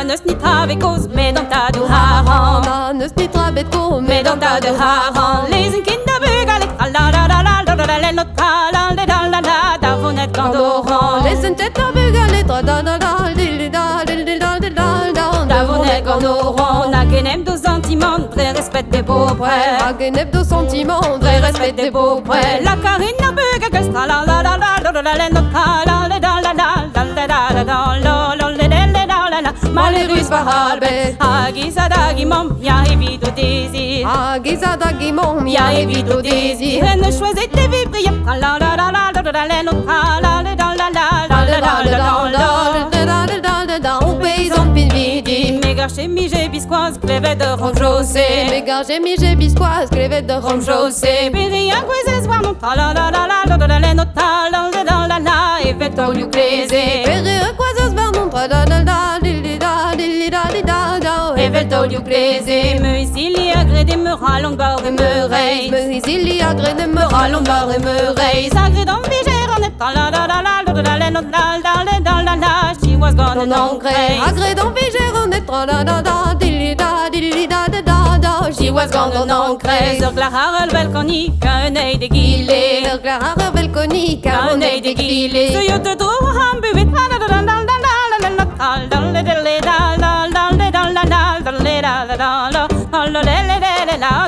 Nanus ni travekos, mais dans ta du haram. Nanus ni travekos, mais dans ta du haram. Les kinderbügale, davonet gandoran. Les kinderbügale, davonet gandoran. Nagenem do sentiments, vrai respect des beaux-frères. Nagenem do sentiments, vrai respect des beaux-frères. La carina buga que sta la la la la la la la Malheureux Barbe, Agizadagimom, ya évite au désir. Agizadagimom, ya évite au désir. Ne choisis tes vies brillantes. La la la la la la la la la au paysan pinvidi. Méga chémi, j'ai biscoise, clévette de rhum chaussé. Méga chémi, j'ai biscoise, clévette de rhum chaussé. Péria, quoi, soir, mon ta la la la la la la la la la la et fait au lieu clésé. Péria, quoi, soir, mon ta la la la. Evelto du clésé, me ici li agré de me rallon bar et me raise. Me ici li agré de me rallon bar et me raise. Agré dans vigère en étant la la la la la la la la la la. She was gone on craze. Agré dans vigère en étant la la la la. She was gone on craze. Sur la rare balconique, un œil déguilé. Sur la rare balconique, un œil déguilé. Ce yo te trouve un buvette.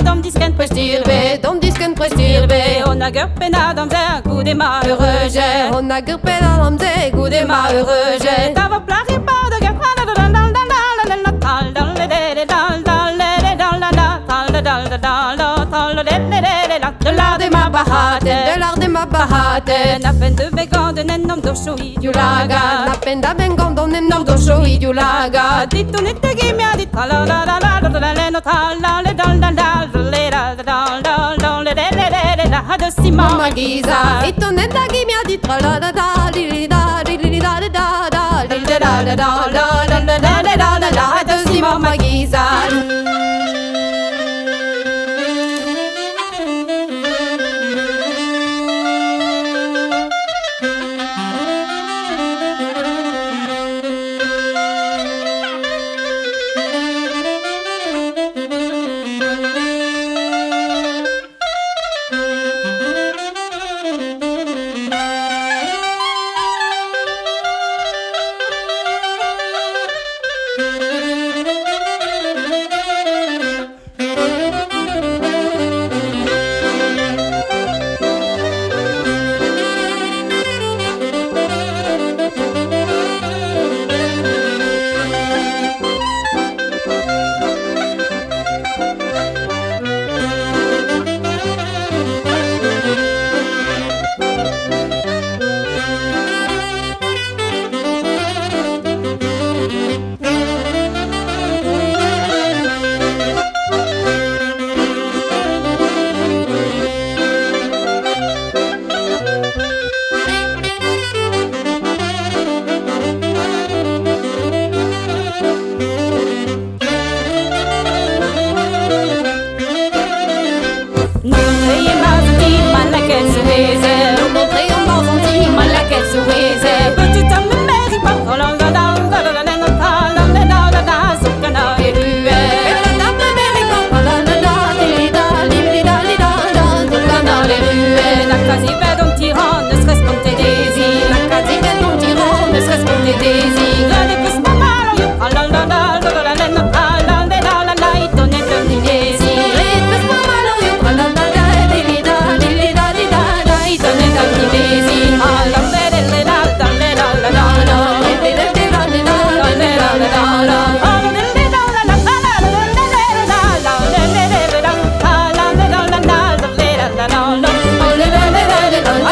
Dom disken prestirbe, dom disken prestirbe. On a gurpena dans un coup des malheureux jet. On a gurpena dans un coup des malheureux jet. T'as plari pas de gurpena de l'art de ma bahate, de l'art de ma bahate. Na peine de bégan de nenom d'oshoi du laga. Na peine de bégan de nenom d'oshoi du laga. Dit on était gimia, dit la la la la la la la la la la de Simon Magiza. Dit on était gimia, dit la la la la la de Simon Magiza.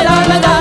la la la